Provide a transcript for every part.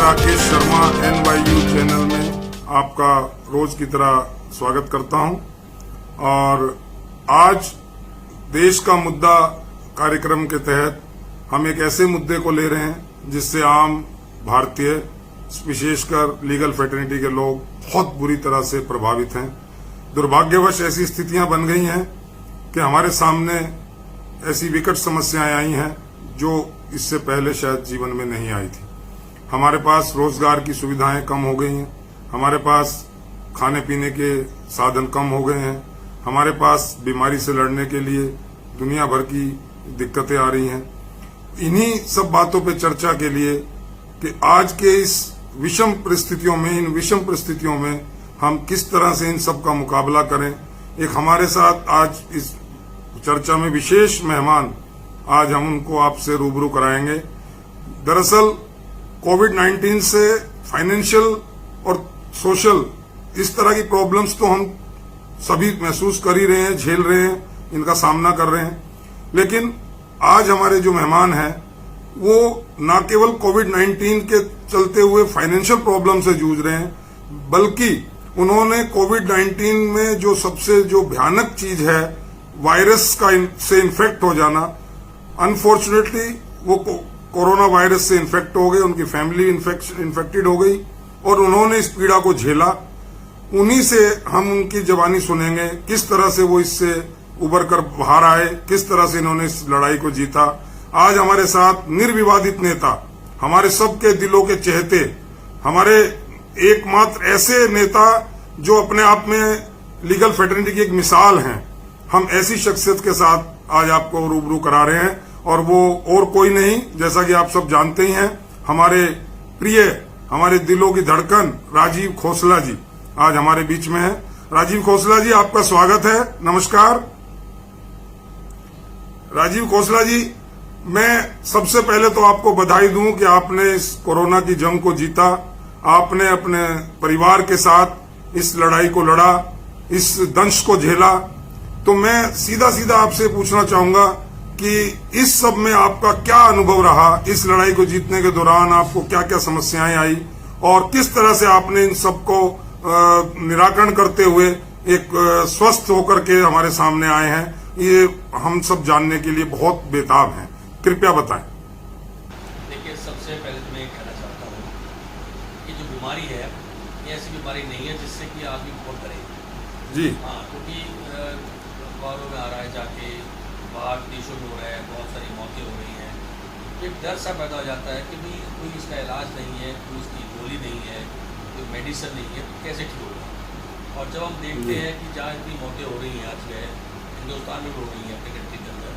Rakesh Sharma NYU channel में आपका रोज की तरह स्वागत करता हूं। और आज देश का मुद्दा कार्यक्रम के तहत हम एक ऐसे मुद्दे को ले रहे हैं जिससे आम भारतीय, विशेषकर लीगल फ्रेटर्निटी के लोग बहुत बुरी तरह से प्रभावित हैं। दुर्भाग्यवश ऐसी स्थितियां बन गई हैं कि हमारे सामने ऐसी विकट समस्याएं आई हैं जो इससे पहले शायद जीवन में नहीं आई थी। हमारे पास रोजगार की सुविधाएं कम हो गई हैं, हमारे पास खाने पीने के साधन कम हो गए हैं, हमारे पास बीमारी से लड़ने के लिए दुनिया भर की दिक्कतें आ रही हैं। इन्हीं सब बातों पे चर्चा के लिए कि आज के इस विषम परिस्थितियों में हम किस तरह से इन सब का मुकाबला करें। एक हमारे साथ आज इस चर्चा में विशेष मेहमान, आज हम उनको आपसे रूबरू कराएंगे। दरअसल कोविड-19 से फाइनेंशियल और सोशल इस तरह की प्रॉब्लम्स तो हम सभी महसूस कर ही रहे हैं, झेल रहे हैं, इनका सामना कर रहे हैं। लेकिन आज हमारे जो मेहमान हैं वो न केवल कोविड-19 के चलते हुए फाइनेंशियल प्रॉब्लम से जूझ रहे हैं, बल्कि उन्होंने कोविड-19 में जो भयानक चीज है, वायरस से इन्फेक्ट हो जाना, अनफॉर्चुनेटली वो कोरोना वायरस से इन्फेक्ट हो गए, उनकी फैमिली इन्फेक्टेड हो गई और उन्होंने इस पीड़ा को झेला। उन्हीं से हम उनकी जबानी सुनेंगे, किस तरह से वो इससे उबर कर बाहर आए, किस तरह से इन्होंने इस लड़ाई को जीता। आज हमारे साथ निर्विवादित नेता, हमारे सबके दिलों के चहेते, हमारे एकमात्र ऐसे नेता जो अपने आप में लीगल फ्रेटर्निटी की एक मिसाल हैं, हम ऐसी शख्सियत के साथ आज आपको रूबरू करा रहे हैं। और वो और कोई नहीं, जैसा कि आप सब जानते ही हैं, हमारे प्रिय, हमारे दिलों की धड़कन राजीव खोसला जी आज हमारे बीच में है। राजीव खोसला जी, आपका स्वागत है। नमस्कार राजीव खोसला जी। मैं सबसे पहले तो आपको बधाई दूं कि आपने इस कोरोना की जंग को जीता, आपने अपने परिवार के साथ इस लड़ाई को लड़ा, इस दंश को झेला। तो मैं सीधा आपसे पूछना चाहूंगा कि इस सब में आपका क्या अनुभव रहा, इस लड़ाई को जीतने के दौरान आपको क्या क्या समस्याएं आई और किस तरह से आपने इन सबको निराकरण करते हुए एक स्वस्थ होकर के हमारे सामने आए हैं, ये हम सब जानने के लिए बहुत बेताब हैं। कृपया बताएं। देखिए, सबसे पहले तो मैं ये कहना चाहता हूँ कि जो बीमारी है ये ऐसी बीमारी नहीं है जिससे कि आदमी बहुत डरे जी। हाँ, क्योंकि अखबारों में आ रहा है, जाके बाहर देशों में हो रहा है, बहुत सारी मौतें हो रही हैं। एक डर सा पैदा हो जाता है कि भाई कोई इसका इलाज नहीं है, कोई इसकी गोली नहीं है, कोई मेडिसिन नहीं है, तो कैसे ठीक होगा। और जब हम देखते हैं कि जहाँ इतनी मौतें हो रही हैं, आज हिंदुस्तान में हो रही हैं, अपने कंट्री के अंदर,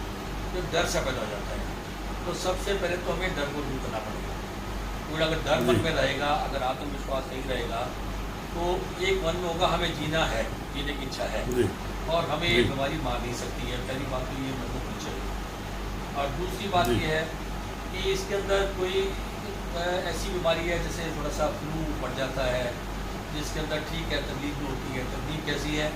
तो डर सा पैदा हो जाता है। तो सबसे पहले तो हमें डर को दूर करना पड़ेगा। क्योंकि अगर डर मन में रहेगा, अगर आत्मविश्वास नहीं रहेगा, तो एक मन में होगा हमें जीना है, जीने की इच्छा है और हमें ये बीमारी मार नहीं सकती है। पहली बात तो ये मन को होनी चाहिए। और दूसरी बात ये है कि इसके अंदर कोई ऐसी बीमारी है जैसे थोड़ा सा फ्लू बढ़ जाता है, जिसके अंदर ठीक है तकलीफ भी होती है। तकलीफ कैसी है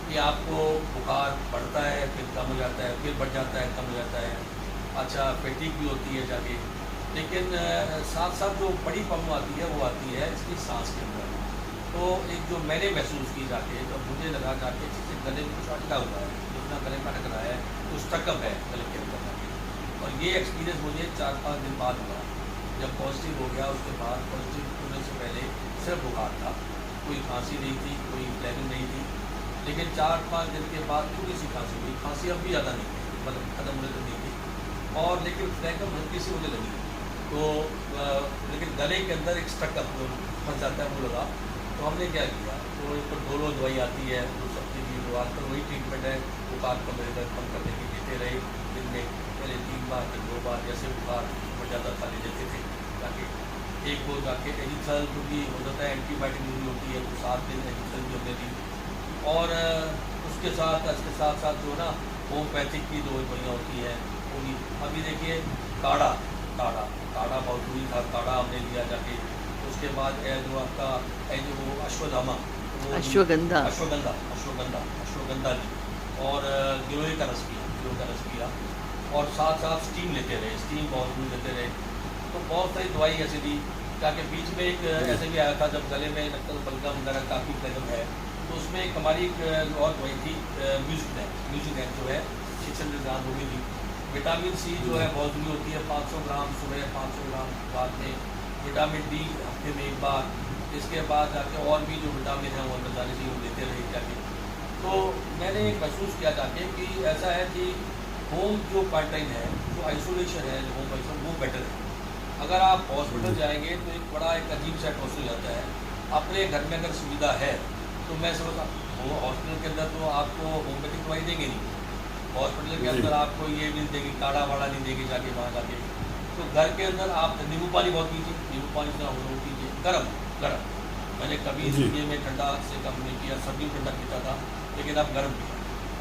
कि आपको बुखार बढ़ता है, फिर कम हो जाता है, फिर बढ़ जाता है, कम हो जाता है। अच्छा, फैटिग भी होती है जाके। लेकिन साथ साथ जो बड़ी प्रॉब्लम आती है वो आती है इसकी सांस के अंदर। तो एक जो मैंने महसूस की जाके, तो मुझे लगा जाके जैसे गले में कुछ अटका हुआ है, जितना गले में अटक रहा है तो स्टकअप है गले के अंदर जाके। और ये एक्सपीरियंस मुझे 4-5 दिन बाद हुआ। जब पॉजिटिव हो गया, उसके बाद पॉजिटिव होने से पहले सिर्फ बुखार था, कोई खांसी नहीं थी, कोई प्लानिंग नहीं थी। लेकिन 4-5 दिन के बाद थोड़ी सी खांसी हुई। खांसी अब भी ज़्यादा नहीं थी, मतलब खत्म होने तक नहीं थी। और लेकिन फ्लैकम हल्की सी होने लगी। तो लेकिन गले के अंदर एक स्टकअप फंस जाता है, वो लगा। तो हमने क्या किया, तो ऊपर डोलो दवाई आती है, तो सबसे भी आजकल वही ट्रीटमेंट है, बुखार कम कम करने की देते रहे। दिन में पहले 3 बार, फिर 2 बार, जैसे बुखार बढ़ जाता था ले लेते थे जाके। एक वो जाके एजिथल, क्योंकि हो जाता है एंटीबायोटिक भी होती है, तो 7 दिन एजिथल भी हमने दी। और उसके साथ जो ना होम्योपैथिक की जो दवाइयाँ होती हैं वो भी। अभी देखिए काढ़ा बहुत बुरी था, काढ़ा हमने लिया जाके। उसके बाद जो आपका जो अश्वगंधा ली और गिलोय का रस पिया और साथ स्टीम लेते रहे, स्टीम बहुत दूर लेते रहे। तो बहुत सारी दवाई ऐसी दी, ताकि बीच में एक ऐसे भी आया था जब गले में लगता था बलगम वगैरह काफ़ी प्रॉब्लम है, तो उसमें एक हमारी एक और वही थी म्यूजिक बैंक जो है 600 ग्राम हो गई थी। विटामिन सी जो है बहुत जरूरी होती है, 500 ग्राम सुबह, 500 ग्राम बाद में। विटामिन डी हफ्ते में एक बार। इसके बाद जाके और भी जो विटामिन है वो अंदर जाने से वो लेते रहे जाके। तो मैंने महसूस किया जाके कि ऐसा है कि होम जो क्वारंटाइन है, जो आइसोलेशन है, जो होम आइसोलेशन वो बेटर है। अगर आप हॉस्पिटल जाएंगे तो एक बड़ा एक अजीब सा एटमोसफियर हो जाता है। अपने घर में अगर सुविधा है तो मैं समझता हूँ हॉस्पिटल के अंदर तो आपको होम्योपैथिक दवाई देंगे नहीं, हॉस्पिटल के अंदर आपको ये नहीं देंगे, काढ़ा वाड़ा नहीं देंगे जाके वहाँ जाके। तो घर के अंदर आप नींबू पानी बहुत पीजिए, नींबू पानी से हम लोग पीजिए गर्म। मैंने कभी जिंदगी में ठंडा से कम नहीं किया, सर्दी में ठंडा पीता था, लेकिन आप गर्म पिए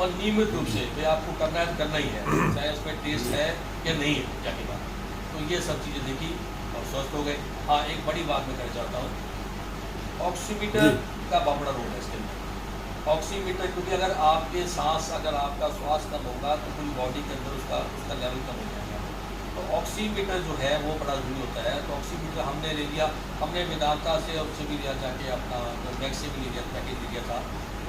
और नियमित रूप से भाई आपको करना है तो करना ही है, चाहे उसमें टेस्ट है या नहीं है जाके बात। तो ये सब चीज़ें देखी और स्वस्थ हो गए। हाँ, एक बड़ी बात मैं कहना चाहता हूँ, ऑक्सीमीटर का बहुत बड़ा रोल है इसके अंदर। ऑक्सीमीटर क्योंकि अगर आपके सांस, अगर आपका श्वास कम होगा तो पूरी बॉडी के अंदर उसका लेवल कम हो जाएगा। तो ऑक्सीमीटर जो है वो बड़ा जरूरी होता है। तो ऑक्सीमीटर हमने ले लिया, हमने वेदांता से उससे भी लिया जाके, अपना मैक्स से भी ले लिया, पैकेज ले लिया था,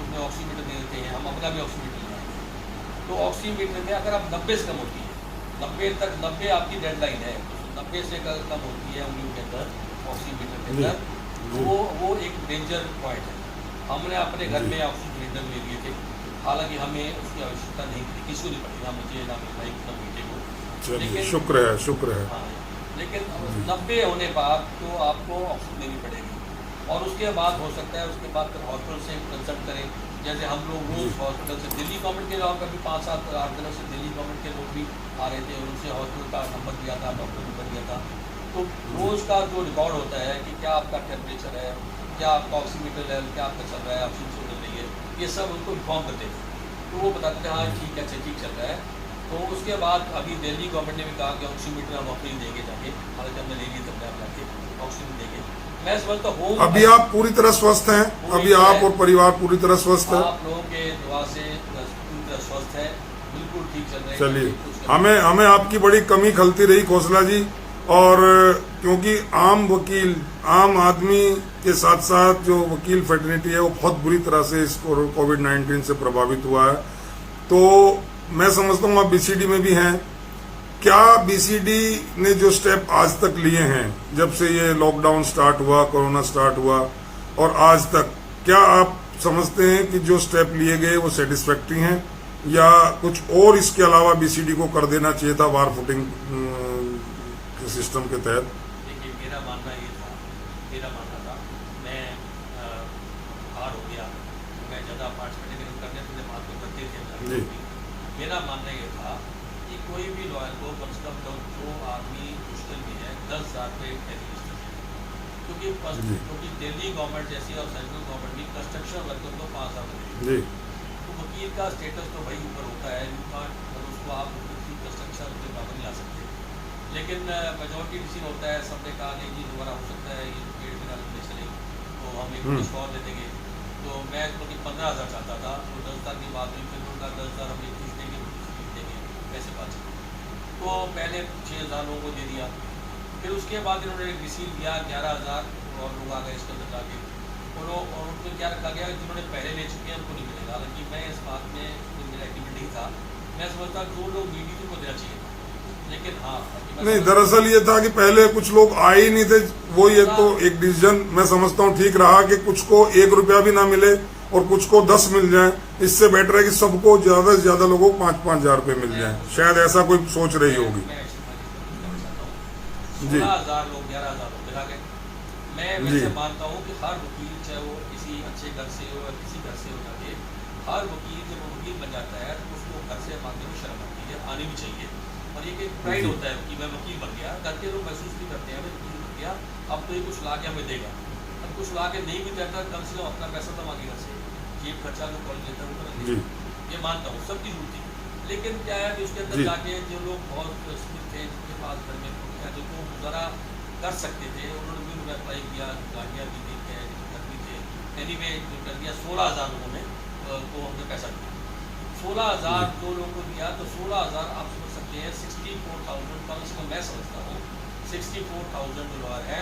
उसमें ऑक्सीमीटर दे देते हैं, हम अपना भी ऑक्सीमीटर लेंगे। तो ऑक्सीमीटर में अगर आप 90 से कम होती है, 90 आपकी डेडलाइन है, 90 से कम होती है उंगलियों के अंदर ऑक्सीमीटर के अंदर, तो वो एक डेंजर पॉइंट है। हमने अपने घर में ऑक्सीमीटर ले लिए थे, हालांकि हमें उसकी आवश्यकता नहीं थी, किसी को नहीं पड़ी, ना मुझे ना मेरे भाई ना बेटे को। लेकिन शुक्र है। हाँ, लेकिन 90 होने पर तो आपको ऑक्सीजन लेनी पड़ेगी और उसके बाद हो सकता है उसके बाद फिर हॉस्पिटल से कंसल्ट करें। जैसे हम लोग रोज हॉस्पिटल से, दिल्ली गवर्नमेंट के लोग कभी 5, 7, 8 दिनों से दिल्ली गवर्नमेंट के लोग भी आ रहे थे, उनसे हॉस्पिटल का नंबर दिया था, डॉक्टर नंबर दिया था। तो रोज़ का जो रिकॉर्ड होता है कि क्या आपका टेम्परेचर है, क्या आपका ऑक्सीमीटर लेवल, क्या आपका चल रहा है, ऑक्सीजन चल रही है, ये सब उनको इन्फॉर्म करते थे। तो वो बताते थे हाँ ठीक है, अच्छा ठीक चल रहा है। तो उसके बाद अभी दिल्ली गवर्नमेंट ने भी कहा कि ऑक्सीमीटर हम अपनी देंगे जाके, हालांकि हमने ले लिए तब जाके ऑक्सीमीटर देंगे। मैं समझता हूँ अभी आप पूरी तरह स्वस्थ हैं, अभी आप और परिवार पूरी तरह स्वस्थ है, आप लोगों के दुआ से पूरी तरह स्वस्थ है, बिल्कुल ठीक चल रहे हैं। चलिए, हमें आपकी बड़ी कमी खलती रही खोसला जी, और क्योंकि आम वकील, आम आदमी के साथ साथ जो वकील फेटर्निटी है वो बहुत बुरी तरह से इस कोविड-19 से प्रभावित हुआ है। तो मैं समझता हूँ आप बीसीडी में भी हैं, क्या बीसीडी ने जो स्टेप आज तक लिए हैं, जब से ये लॉकडाउन स्टार्ट हुआ, कोरोना स्टार्ट हुआ और आज तक, क्या आप समझते हैं कि जो स्टेप लिए गए वो सेटिस्फैक्टरी हैं या कुछ और इसके अलावा बीसीडी को कर देना चाहिए था वार फुटिंग सिस्टम के तहत? देखिए, मेरा मानना था, मैं हार हो गया, मैं ज़्यादा पार्टिसिपेट करने से बात तो करते थे। मेरा मानना ये था कि कोई भी लॉयर को कम से कम जो आदमी मुश्किल में है 10,000 रुपये एटलीस्ट है, क्योंकि दिल्ली गवर्नमेंट जैसी और सेंट्रल गवर्नमेंट भी कंस्ट्रक्शन वर्कर को 5,000 रुपये। तो वकील का स्टेटस तो भाई ऊपर होता है, उसको आप कंस्ट्रक्शन के बाहर नहीं ला सकते। लेकिन मेजोरिटी डिसीजन होता है, सबने कहा नहीं जी दोबारा हो सकता है, ये 1.5 महीना नहीं चले तो हम एक कुछ और दे देंगे। तो मैं क्योंकि 15,000 चाहता था, तो 10,000 की बात हुई, फिर उनका 10,000 हम एक चीज़ देंगे पैसे बात। तो पहले 6,000 लोगों को दे दिया, फिर उसके बाद इन्होंने एक रिसीव दिया 11,000 और लोग आ गए इसके अंदर जाके। और उनको क्या रखा गया, जिन्होंने पहले ले चुके हैं उनको नहीं मिलेगा। हालांकि मैं इस बात में मेरा एक्टिविटी नहीं था, मैं समझता जो लोग मीडिया को देना चाहिए, लेकिन हाँ नहीं, दरअसल ये था कि पहले कुछ लोग आए ही नहीं थे, वो ये तो एक डिसीजन मैं समझता हूँ ठीक रहा कि कुछ को 1 रुपया भी ना मिले और कुछ को 10 मिल जाए। इससे बेटर है कि सबको ज्यादा से ज्यादा लोगों को 5-5 हजार रुपये मिल जाए, शायद ऐसा कोई सोच रही होगी जी। 16,000 लोग 11,000 लोग मिला गए। मैं वैसे मानता हूँ कि हर वकील, चाहे वो किसी अच्छे घर से हो या किसी घर से हो जाके, हर वकील जब वो वकील बन जाता है तो उसको घर से मांगने में शर्म आती है, आनी भी चाहिए। और ये एक प्राइड होता है कि मैं वकील बन गया। घर के लोग महसूस भी करते हैं मैं वकील बन गया, अब तो ये कुछ ला के हमें देगा। अब कुछ ला के नहीं भी देता, कम से कम अपना पैसा तो मांगे घर से, जेब खर्चा जो कॉलेज लेता है वो कर लेगा, ये मानता हूँ, सबकी जरूरत थी। लेकिन क्या है कि उसके अंदर जाके जो लोग बहुत स्थित थे, जिनके पास घर में जिनको गुजारा कर सकते थे, उन्होंने भी अप्लाई किया, गाड़ियाँ भी दी है, घर भी थे, एनीवे जो कर दिया। 16,000 लोगों ने को हमने पैसा दिया, 16,000 जो लोगों को दिया, तो 16,000 आप समझ सकते हैं 64,000 कम से कम मैं समझता हूँ 64,000 जो लॉयर है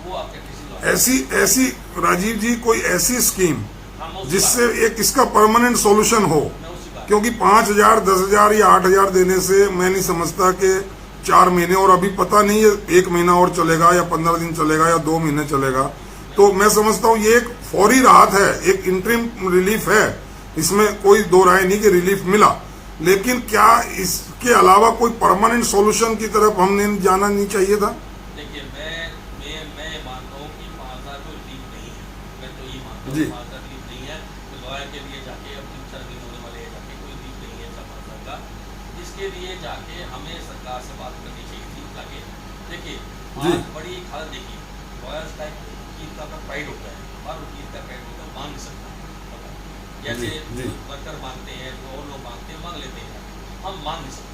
वो आपके किसी ऐसी राजीव जी कोई ऐसी स्कीम हम जिससे एक इसका परमानेंट सॉल्यूशन हो, मैं उसी बात क्योंकि 5,000, 10,000 या 8,000 देने से मैं नहीं समझता कि 4 महीने और अभी पता नहीं है 1 महीना और चलेगा या 15 दिन चलेगा या 2 महीने चलेगा, तो मैं समझता हूँ ये एक फौरी राहत है, एक इंटरिम रिलीफ है, इसमें कोई दो राय नहीं कि रिलीफ मिला, लेकिन क्या इसके अलावा कोई परमानेंट सॉल्यूशन की तरफ हमने जाना नहीं चाहिए था? देखिए मैं मानता हूँ कि 5,000 कोई रिलीफ नहीं है, मैं तो ये मानता हूँ जी। 5,000 रिलीफ नहीं है, तो लॉयर के लिए जाके अब 3-4 दिन होने वाले हैं जाके कोई रिलीफ नहीं है 5,000 का। इसके लिए जाके हमें सरकार से बात करनी चाहिए थी जाके। देखिए जी। आज बड़ी हालत देखिए, लॉयर्स का वकील का प्राइड होता है, हर वकील का प्राइड होता है, मांग नहीं सकता, जैसे जी। वर्कर मांगते हैं तो और लोग मांगते हैं, मांग लेते हैं, हम मांग नहीं सकते।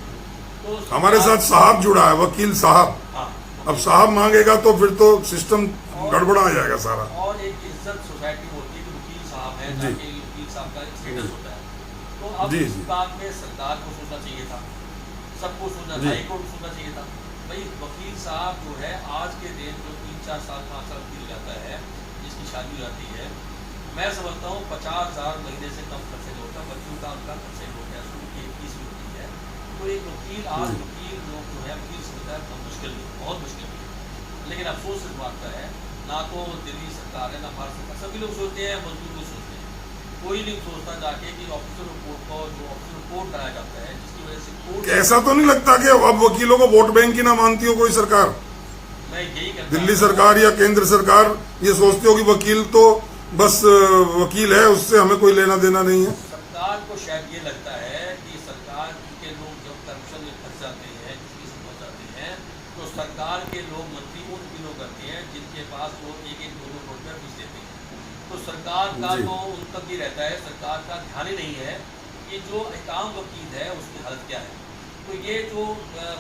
तो हमारे साथ साहब जुड़ा है, वकील साहब, हाँ, अब साहब मांगेगा तो फिर तो सिस्टम गड़बड़ा जाएगा सारा। और एक इज्जत सोसाइटी में होती है कि वकील साहब है, जी। जाके वकील साहब का स्टेटस होता है। तो अब जी, इस जी। बात में सरकार को सोचना चाहिए था, सबको सोचना, जी। हाई कोर्ट को सोचना चाहिए था। भाई वकील साहब जो है आज के दिन जो 3-4 साल 5 साल वकील जाता है, जिसकी शादी हो जाती है, मैं समझता हूँ 50,000 महीने से कम खर्च नहीं होता, बच्चों का उनका खर्च नहीं होता है, स्कूल की फीस भी होती है। तो एक वकील आज जी। वकील लोग जो है वकील समझता है बहुत मुश्किल नहीं, बहुत मुश्किल नहीं। लेकिन अफसोस इस बात का है, ना तो दिल्ली सरकार है ना भारत सरकार, सभी लोग सोचते हैं मजदूर को सोचते हैं, कोई नहीं सोचता जाके कि ऑफिसर रिपोर्ट को जो ऑफिसर रिपोर्ट कराया जाता है जिसकी वजह से कोर्ट, ऐसा तो नहीं लगता कि अब वकीलों को वोट बैंक की ना मानती हो कोई सरकार, मैं यही कहता दिल्ली हूं, सरकार या केंद्र सरकार ये सोचती हो कि वकील तो बस वकील है, उससे हमें कोई लेना देना नहीं है? सरकार को शायद ये लगता है कि सरकार के लोग जब करप्शन में फंस जाते हैं, किसी से फंस जाते हैं, तो सरकार के लोग मंत्री उन वकीलों करते हैं जिनके पास वो 1-1, 2-2 करोड़ रुपया फीस देते हैं। तो सरकार का जी। तो उन तक ये रहता है, सरकार का ध्यान ही नहीं है कि जो एकाम वकील है उसकी हालत क्या है। तो ये जो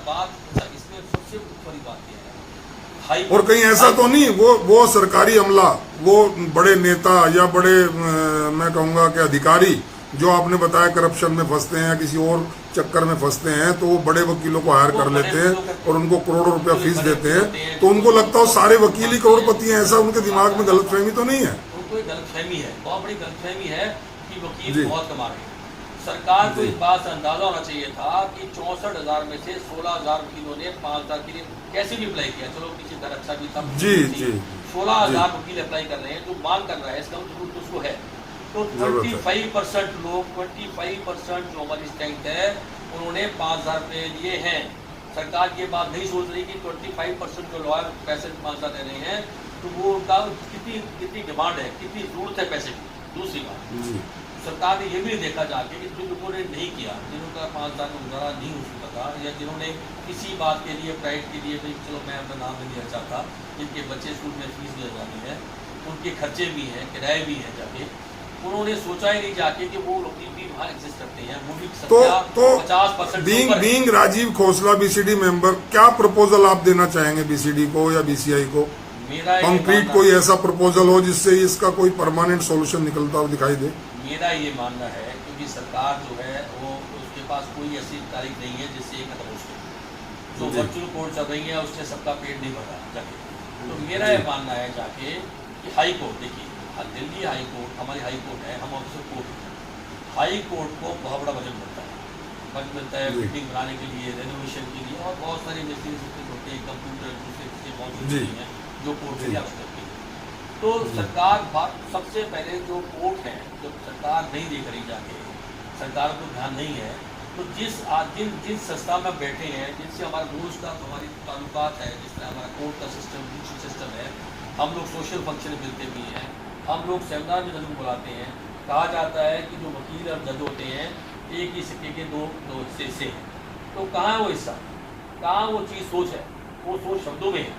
बात, इसमें सबसे बड़ी बात यह है, हाई और कहीं ऐसा तो नहीं वो सरकारी अमला, वो बड़े नेता या बड़े मैं कहूंगा कि अधिकारी जो आपने बताया करप्शन में फंसते हैं या किसी और चक्कर में फंसते हैं, तो वो बड़े वकीलों को हायर कर लेते हैं और उनको करोड़ों रुपया फीस देते हैं, तो उनको लगता हो सारे वकील ही करोड़पति हैं, ऐसा उनके दिमाग में गलतफहमी तो नहीं है? उनको एक गलतफहमी है, बहुत बड़ी गलतफहमी है कि वकील जी। बहुत कमा रहे हैं। सरकार को जी। इस बात से अंदाजा होना चाहिए था कि 64,000 में से 16,000 वकीलों ने 5,000 के लिए कैसे भी अप्लाई किया, चलो किसी तरह अच्छा भी था, जी, जी। 16,000 वकील अप्लाई कर रहे हैं, जो मांग कर रहा है इसका जरूरत तो उसको है। तो जरूरत है। 25% लोग, 25% जो हमारी स्ट्रेंथ है, उन्होंने 5,000 रुपये लिए हैं। सरकार ये बात नहीं सोच रही कि 25% जो लॉयर पैसे 5,000 दे रहे हैं, तो वो उनका कितनी डिमांड है, कितनी जरूरत है पैसे की। दूसरी बात, सरकार ने ये भी नहीं देखा जाके कि जिन लोगों ने नहीं किया, जिनका 5,000 का गुजारा नहीं हो सकता था, या जिन्होंने किसी बात के लिए, प्राइड के लिए, भाई चलो मैं अपना नाम नहीं लेना चाहता, जिनके बच्चे स्कूल में फीस दे जानी है, उनके खर्चे भी हैं, किराए भी हैं, जाके उन्होंने सोचा ही नहीं जाके कि वो लोग भी वहाँ एग्जिस्ट करते हैं, वो भी तो 50% being Rajiv Khosla BCD member, क्या प्रपोजल आप देना चाहेंगे बीसीडी को या बीसीआई को? मेरा ये कंक्रीट मानना- कोई ऐसा प्रपोजल हो जिससे इसका कोई परमानेंट सॉल्यूशन निकलता हुआ दिखाई दे? मेरा ये मानना है क्योंकि सरकार जो है वो उसके पास कोई ऐसी तारीख नहीं है जिससे ये खत्म हो सके। जो जी। वर्चुअल कोर्ट चल रही है उससे सबका पेट नहीं भरा जाके। तो मेरा ये मानना है जाके कि हाई कोर्ट, देखिए दिल्ली हाई कोर्ट हमारी हाई कोर्ट है, हम ऑफिसर कोर्ट, हाई कोर्ट को बहुत बड़ा बजट मिलता है, बजट मिलता है जी। बिल्डिंग बनाने के लिए, रेनोवेशन के लिए, और बहुत सारे मशीन होते हैं, कंप्यूटर दूसरे बहुत जी। चीज़ें हैं जो कोर्ट के जी। लिए आवश्यक होती है। तो सरकार सबसे पहले जो कोर्ट है, जब सरकार नहीं देख रही जाके, सरकार को ध्यान नहीं है, तो जिस संस्था में बैठे हैं, जिनसे हमारा रोज का हमारी ताल्लुकात है, जिस तरह हमारा कोर्ट का सिस्टम, जुडिशल सिस्टम है, हम लोग सोशल फंक्शन में मिलते भी हैं, हम लोग सेमिनार में जज को बुलाते हैं। कहा जाता है कि जो वकील और जज होते हैं एक ही सिक्के के दो हिस्से हैं। तो कहाँ है वो हिस्सा, कहाँ वो चीज़ सोच है, वो सोच शब्दों में है।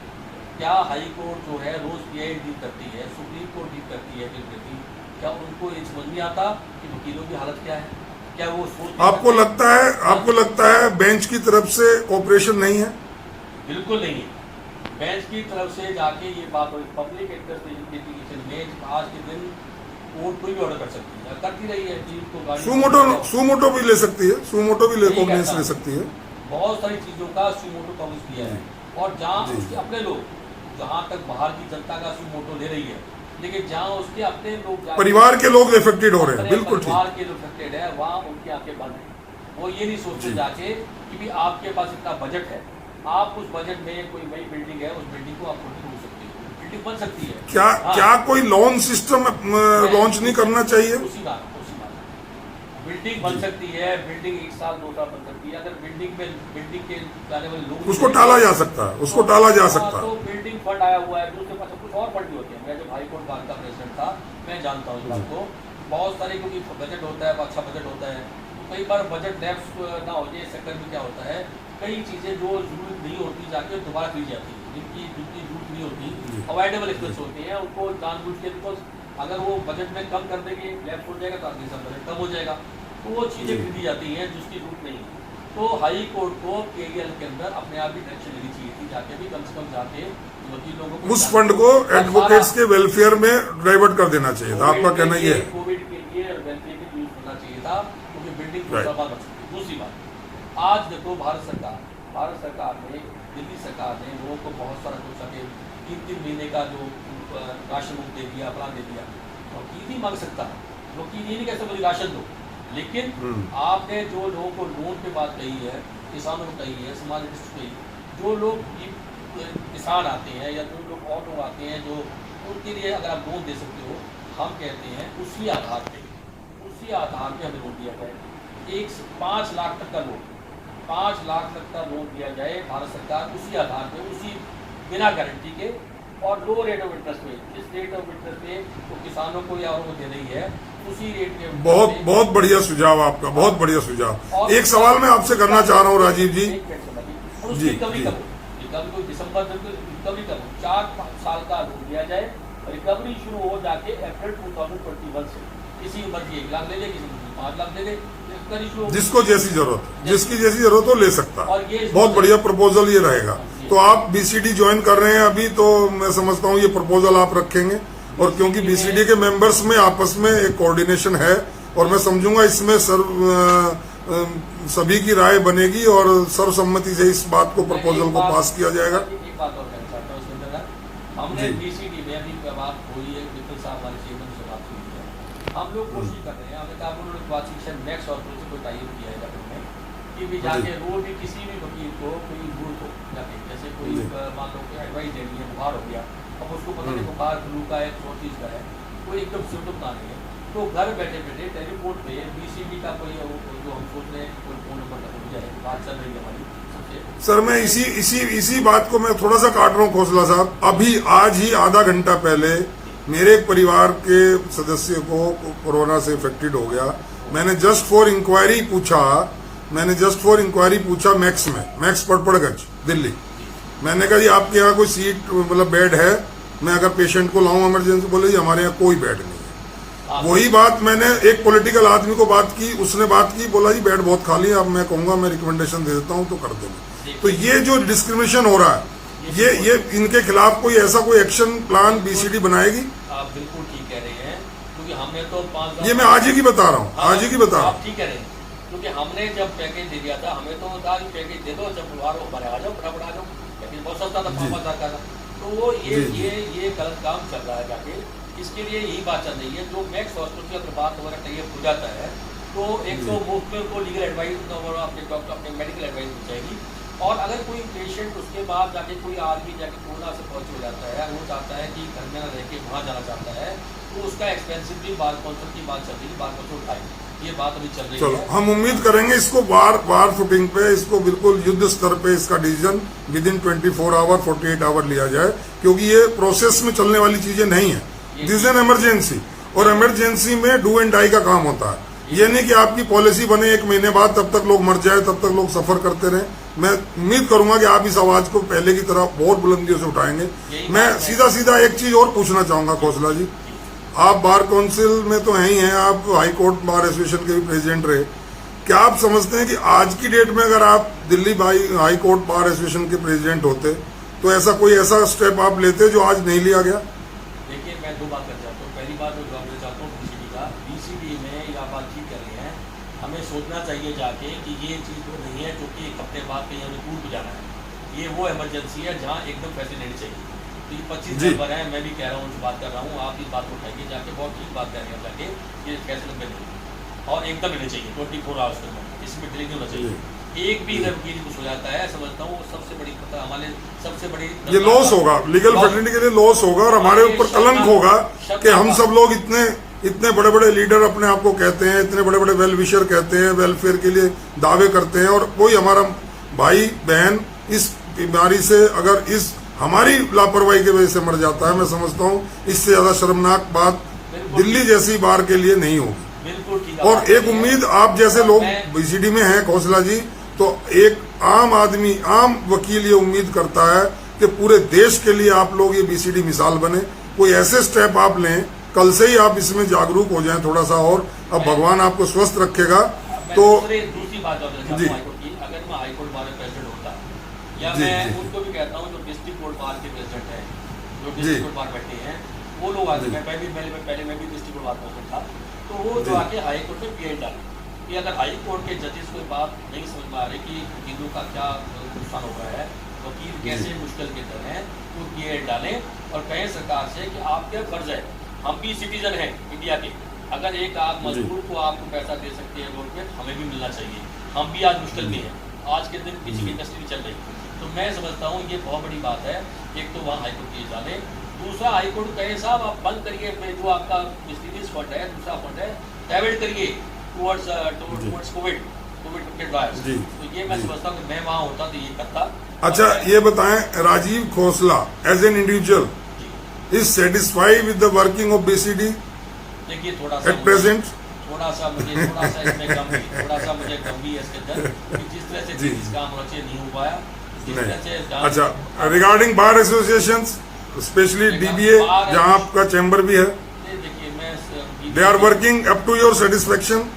क्या हाई कोर्ट जो है रोज पीआई डील करती है, सुप्रीम कोर्ट डील करती है, डील करती, क्या उनको ये समझ नहीं आता कि वकीलों की हालत क्या है? क्या वो सोच आपको लगता है बेंच की तरफ से ऑपरेशन नहीं है? बिल्कुल नहीं है। बेंच की तरफ से जाके ये बात हुई, पब्लिक इंटरेस्ट लिटिगेशन में आज के दिन कोर्ट कोई भी ऑर्डर कर सकती है, करती रही है चीज को, गाड़ी सुमोटो भी ले सकती है, सुमोटो भी नहीं कॉग्निजेंस कहता। ले सकती है। बहुत सारी चीज़ों का सुमोटो कॉग्निजेंस किया है, और जहाँ जी। उसके अपने लोग जहाँ तक बाहर की जनता का सुमोटो ले रही है, लेकिन जहाँ उसके अपने लोग परिवार के लोग इफेक्टेड हो रहे हैं, बिल्कुल ठीक। परिवार के लोग इफेक्टेड है, वहाँ उनकी आंखें बंद है। वो ये नहीं सोचते जाके कि भी आपके पास इतना बजट है, आप उस बजट में कोई नई बिल्डिंग है, उस बिल्डिंग को आप खोल सकते हो, बिल्डिंग बन सकती है। क्या क्या कोई लोन सिस्टम लॉन्च नहीं करना चाहिए? उसी बात बिल्डिंग बन सकती है, बिल्डिंग 1 साल 2 साल बन सकती है। अगर बिल्डिंग के जाने वाले लोग उसको टाला जा सकता है, उसको टाला जा सकता है। तो बिल्डिंग फंड आया हुआ है, दूसरे पास कुछ और फंड भी होते हैं। मैं जब हाई कोर्ट बार का प्रेसिडेंट था, मैं जानता हूँ इस बात को। बहुत सारे, क्योंकि बजट होता है, अच्छा बजट होता है, तो कई बार बजट लैप्स ना हो जाए, इस चक्कर में क्या होता है, कई चीज़ें जो जरूरत नहीं होती जाके दोबारा की जाती है, जिनकी जरूरत नहीं होती, अवॉइडेबल एक्सपेंस होते हैं, उनको जानबूझ के, बिकॉज अगर वो बजट में कम कर देंगे, लैप्स हो जाएगा तो अगले साल बजट कम हो जाएगा, तो वो चीज़ें खरीदी जाती हैं जिसकी जरूरत नहीं है। तो हाई कोर्ट को केएल के अंदर अपने आप भी डायरेक्शन लेनी चाहिए थी, जाके भी कम से कम जाके वकील लोगों को उस फंड को एडवोकेट्स के वेलफेयर में डाइवर्ट कर देना चाहिए था। आपका कहना ये है? कोविड के लिए वेलफेयर के यूज करना चाहिए था, क्योंकि बिल्डिंग बच सकती। दूसरी बात, आज देखो भारत सरकार ने, दिल्ली सरकार ने लोगों को बहुत सारा कुछ सके 3-3 महीने का जो राशन बुक दे दिया, अपना दे दिया। वकील नहीं मांग सकता, वकील ये नहीं कह सकता राशन दो, लेकिन आपने जो लोगों को लोन पे बात कही है, किसानों को कही है, समाज को कही, जो लोग किसान आते हैं या जो लोग और लोग आते हैं जो उनके लिए अगर आप लोन दे सकते हो, हम कहते हैं उसी आधार पे हमें लोन दिया जाए। 5 लाख तक का लोन, 5 लाख तक का लोन दिया जाए भारत सरकार उसी आधार पे, उसी बिना गारंटी के और लो रेट ऑफ इंटरेस्ट में। जिस रेट ऑफ इंटरेस्ट पे तो किसानों को या औरों को दे रही है, उसी रेट में। बहुत बढ़िया सुझाव आपका, बहुत बढ़िया सुझाव। एक सवाल मैं आपसे करना चाह रहा हूँ राजीव जी। रिकवरी दिसंबर तक रिकवरी करो, 4-5 साल का लोन दिया जाए, रिकवरी शुरू हो जाके अप्रैल 2021 से। किसी मर्जी 1 लाख ले ले, किसी मर्जी 5 लाख ले ले, रिकवरी शुरू, जिसको जैसी जरूरत, जिसकी जैसी जरूरत हो ले सकता। और ये बहुत बढ़िया प्रपोजल ये रहेगा। तो आप बीसीडी ज्वाइन कर रहे हैं अभी, तो मैं समझता हूँ ये प्रपोजल आप रखेंगे, और क्योंकि बीसीडी के मेंबर्स में आपस में एक कोऑर्डिनेशन है, और मैं समझूंगा इसमें सभी की राय बनेगी और सर्वसम्मति से इस बात को, प्रपोजल को पास किया जाएगा। एक बात और कहना चाहता हूँ इसके अंदर, हमने बीसीडी में अभी बात हुई है, मित्तल साहब हमारे चेयरमैन से बात हुई है, हम लोग कोशिश कर रहे हैं, हमें कहा उन्होंने बात शिक्षा नेक्स्ट और से कोई टाइम किया है गवर्नमेंट में कि भी जाके रोज भी किसी भी वकील को, कोई दूर को जाके, जैसे कोई मान लो कि एडवाइस देनी है, बुखार हो गया, अब उसको पता नहीं बुखार फ्लू का है, 34 का है, कोई एकदम सिम्टम ना नहीं है, तो घर बैठे बैठे टेलीफोन पे बीसीडी का कोई जो हम सोच रहे हैं कोई फोन नंबर हो जाए, बात चल रही है हमारी सबसे। सर मैं इसी बात को मैं थोड़ा सा काट रहा हूँ खोसला साहब। अभी आज ही आधा घंटा पहले मेरे परिवार के सदस्य को कोरोना से इफेक्टेड हो गया। मैंने जस्ट फॉर इंक्वायरी पूछा मैक्स पड़पड़गंज दिल्ली। मैंने कहा जी आपके यहाँ कोई सीट मतलब बेड है, मैं अगर पेशेंट को लाऊं इमरजेंसी, बोले जी हमारे यहाँ कोई बेड नहीं है। वही बात मैंने एक पॉलिटिकल आदमी को बात की, उसने बात की, बोला जी बेड बहुत खाली है, अब मैं कहूंगा मैं रिकमेंडेशन दे देता हूं तो कर देंगे। तो ये जो डिस्क्रिमिनेशन हो रहा है, ये इनके खिलाफ कोई ऐसा कोई एक्शन प्लान बीसीडी बनाएगी? आप बिल्कुल ठीक कह रहे हैं, क्योंकि हमने तो 5 ये मैं आज ही की बता रहा हूँ, आज ही की बता रहा हूँ। ठीक कह रहे हैं, क्योंकि हमने जब पैकेज दे दिया था, हमें तो पैकेज दे दो, जब हमारे आ जाओ, फटाफट आ जाओ, पैकेज बहुत सस्ता था, 5,000 का था। तो वो ये गलत काम चल रहा है जाके। इसके लिए यही बात चल रही है, जो मैक्स हॉस्पिटल की अगर बात वगैरह टाइप हो जाता है, तो एक तो मुफ्त में को लीगल एडवाइस और अपने डॉक्टर अपने मेडिकल एडवाइस मिल जाएगी। और अगर कोई पेशेंट उसके बाद जाके कोई आदमी जाके कोरोना से पॉजिटिव हो जाता है, वो चाहता है कि घर में न रह के वहाँ जाना चाहता है, तो उसका एक्सपेंसिव भी बार कौंसल की बात चल रही है, बार कौंसल उठाएगी, ये बात अभी चल रही है। चलो हम उम्मीद करेंगे इसको बार फुटिंग पे, इसको बिल्कुल युद्ध स्तर पे इसका decision within 24 hour 48 hour लिया जाए, क्योंकि ये प्रोसेस में चलने वाली चीजें नहीं है। दिस एन इमरजेंसी, और इमरजेंसी में डू एंड डाई का काम होता है। ये नहीं कि आपकी पॉलिसी बने 1 महीने बाद, तब तक लोग मर जाए, तब तक लोग सफर करते रहे। मैं उम्मीद करूंगा कि आप इस आवाज को पहले की तरह बहुत बुलंदियों से उठाएंगे। मैं सीधा एक चीज और पूछना चाहूंगा खोसला जी, आप बार काउंसिल में तो हैं ही हैं, आप हाई कोर्ट बार एसोसिएशन के भी प्रेसिडेंट रहे। क्या आप समझते हैं कि आज की डेट में अगर आप Delhi high court bar association के प्रेसिडेंट होते, तो ऐसा स्टेप आप लेते जो आज नहीं लिया गया? देखिए, मैं 2 बात करना चाहता हूँ। पहली बात जो जवाब देना चाहता हूँ बीसीडी में या बात ठीक कर रहे हैं, हमें सोचना चाहिए जाके कि ये चीज़ तो नहीं है जो कि 1 हफ्ते बाद कहीं हमें टूर को जाना है। ये वो इमरजेंसी है जहाँ एकदम फैसले लेने चाहिए। तो ये 25 जी। मेंबर हैं, मैं भी कह रहा हूँ, बात कर रहा हूँ, आप इस बात को उठाइए जाके, बहुत ठीक बात कर रहे हैं जाके, ये फैसले में नहीं और एकदम लेने चाहिए 24 आवर्स के अंदर, इसमें डिले नहीं होना चाहिए। एक भी अगर वकील कुछ हो जाता है, समझता हूँ सबसे बड़ी खतरा, हमारे सबसे बड़ी ये लॉस होगा, लीगल फ्रेटर्निटी के लिए लॉस होगा और हमारे ऊपर कलंक होगा कि हम सब लोग इतने बड़े बड़े लीडर अपने आप को कहते हैं, इतने बड़े बड़े वेल विशर कहते हैं, वेलफेयर के लिए दावे करते हैं, और कोई हमारा भाई बहन इस बीमारी से अगर इस हमारी लापरवाही की वजह से मर जाता है, मैं समझता हूँ इससे ज्यादा शर्मनाक बात दिल्ली जैसी बार के लिए नहीं होगी। बिल्कुल ठीक। और एक उम्मीद, आप जैसे लोग बीसीडी में हैं खोसला जी, तो एक आम आदमी, आम वकील ये उम्मीद करता है कि पूरे देश के लिए आप लोग ये बीसीडी मिसाल बने, कोई ऐसे स्टेप आप लें, कल से ही आप इसमें जागरूक हो जाएं थोड़ा सा, और अब भगवान आपको स्वस्थ रखेगा। तो दूसरी बात जी, अगर मैं हाईकोर्ट बार प्रेसिडेंट होता या जी, मैं जी, उनको भी कहता हूँ जो डिस्ट्रिक्ट कोर्ट बार के प्रेसिडेंट हैं, जो डिस्ट्रिक्ट कोर्ट बार बैठे हैं, वो लोग आगे, मैं पहले मैं भी डिस्ट्रिक्ट कोर्ट बार प्रेसिडेंट था, तो वो जो आके हाई कोर्ट में पीएल डाले कि अगर हाई कोर्ट के जजेस को बात नहीं समझ में आ रही कि वकीलों का क्या नुकसान हो रहा है, वकील कैसे मुश्किल के अंदर हैं, तो पीएल डालें और कहें सरकार से कि आपका फर्ज है, हम भी सिटीजन हैं इंडिया के, अगर एक आप मजदूर को आपको पैसा दे सकते हैं गवर्नमेंट, हमें भी मिलना चाहिए, हम भी आज मुश्किल में हैं, आज के दिन किसी की इंडस्ट्री चल रही। तो मैं समझता हूँ ये बहुत बड़ी बात है, एक तो वहाँ हाईकोर्ट किए जाने, दूसरा हाईकोर्ट कहे साहब आप बंद करिए जो आपका मिस्टीरियस फंड है, दूसरा फंड है डाइवर्ट करिए टुवर्ड्स कोविड के ड्रायर्स। तो ये मैं समझता हूँ कि मैं वहाँ होता तो ये करता। अच्छा ये बताएं, Rajiv Khosla as an individual is satisfied with the working of BCD देखिए थोड़ा एट प्रेजेंट? थोड़ा सा इसमें कम भी, थोड़ा सा मुझे कम भी है इसके अंदर कि जिस तरह से जिस काम होना चाहिए नहीं हो पाया, जिस तरह से। अच्छा, regarding bar association specially DBA जहां आपका चैम्बर भी है, देखिए मैं they are working up to your satisfaction,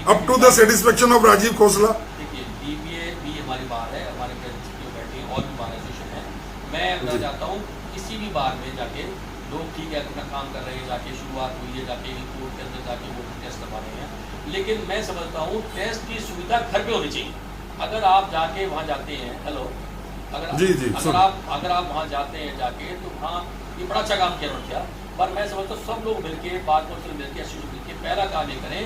up to the satisfaction of Rajiv Khosla? देखिए डीबीए भी हमारी बार है, हमारे बैठे और भी बार एसोसिएशन है, मैं अपना चाहता हूँ किसी भी बार में जाके लोग ठीक है अपना काम कर रहे हैं, जाके शुरुआत हुई है, जाके कोर्ट के अंदर जाके वो टेस्ट करवा रहे हैं, लेकिन मैं समझता हूँ टेस्ट की सुविधा घर पे होनी चाहिए। अगर आप जाके वहाँ जाते हैं, हेलो, अगर आप वहाँ जाते हैं जाके, तो हाँ ये बड़ा अच्छा काम किया उन्होंने, पर मैं समझता हूँ सब लोग मिलके बार कौंसिल मिलकर एसोसिएशन मिलकर पहला काम ये करें,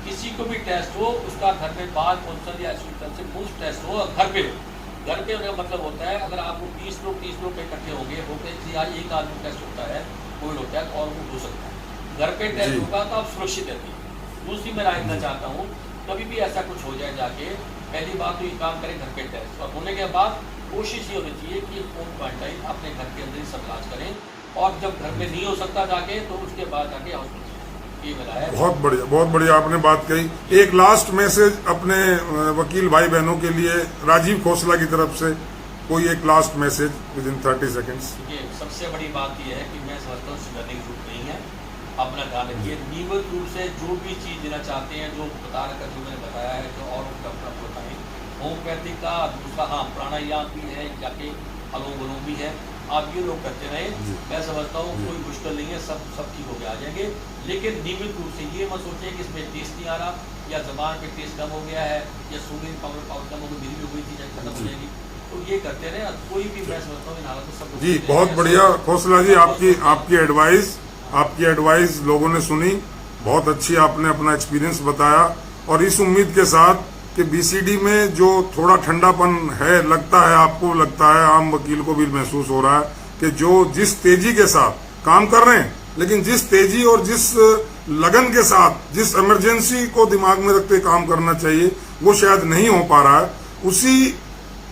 किसी को भी टेस्ट हो उसका घर में बार कौंसिल या एसोसिएशन से मुफ्त टेस्ट हो, घर पे हो। घर पे होने का मतलब होता है अगर आपको 30 लोग इकट्ठे होंगे, आज एक आदमी टेस्ट होता है, कोविड होता है, तो और वो हो सकता है, घर पे टेस्ट होगा तो आप सुरक्षित रहते हैं। दूसरी मैं राय देना चाहता हूँ, कभी भी ऐसा कुछ हो जाए जाके, पहली बात तो ये काम करें घर पे टेस्ट, और होने के बाद कोशिश ये होनी चाहिए कि होम क्वारंटाइन अपने घर के अंदर ही सब इलाज करें, और जब घर में नहीं हो सकता जाके तो उसके बाद जाके हॉस्पिटल। ये मेरा है। बहुत बढ़िया आपने बात कही। एक लास्ट मैसेज अपने वकील भाई बहनों के लिए राजीव खोसला की तरफ से, कोई एक last message with in 30 seconds. देखिए सबसे बड़ी बात यह है कि मैं समझता हूँ रनिंग रूट नहीं है, अपना ध्यान रखिए, नियमित रूप से जो भी चीज़ देना चाहते हैं, जो बता रखा जो मैंने बताया है, तो और अपना बताएं। होम्योपैथी का दूसरा, हाँ प्राणायाम भी है, जाके अनुलोम विलोम भी है, आप ये लोग करते रहे, मैं समझता हूँ कोई मुश्किल नहीं है, सब ठीक होके आ जाएंगे। लेकिन नियमित रूप से ये मत सोचें कि इसमें टेस्ट नहीं आ रहा, या जबान पे टेस्ट कम हो गया है, या सोडियम पावर कम हो गई, मेरी भी हुई थी खत्म हो जाएगी, तो ये करते रहे। कोई भी मैं समझता हूँ इन हालत में सब जी बहुत बढ़िया खोसला जी, आपकी एडवाइस लोगों ने सुनी, बहुत अच्छी आपने अपना एक्सपीरियंस बताया, और इस उम्मीद के साथ कि बीसीडी में जो थोड़ा ठंडापन है, लगता है आपको, लगता है आम वकील को भी महसूस हो रहा है कि जो जिस तेजी के साथ काम कर रहे हैं, लेकिन जिस तेजी और जिस लगन के साथ, जिस इमरजेंसी को दिमाग में रखते काम करना चाहिए, वो शायद नहीं हो पा रहा है। उसी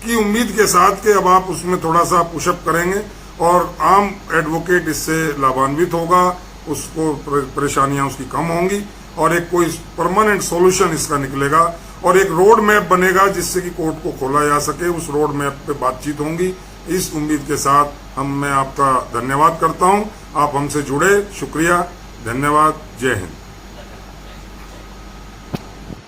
की उम्मीद के साथ कि अब आप उसमें थोड़ा सा पुशअप करेंगे और आम एडवोकेट इससे लाभान्वित होगा, उसको परेशानियां उसकी कम होंगी, और एक कोई परमानेंट सॉल्यूशन इसका निकलेगा, और एक रोड मैप बनेगा जिससे कि कोर्ट को खोला जा सके। उस रोड मैप पे बातचीत होंगी। इस उम्मीद के साथ मैं आपका धन्यवाद करता हूं। आप हमसे जुड़े, शुक्रिया, धन्यवाद, जय हिंद।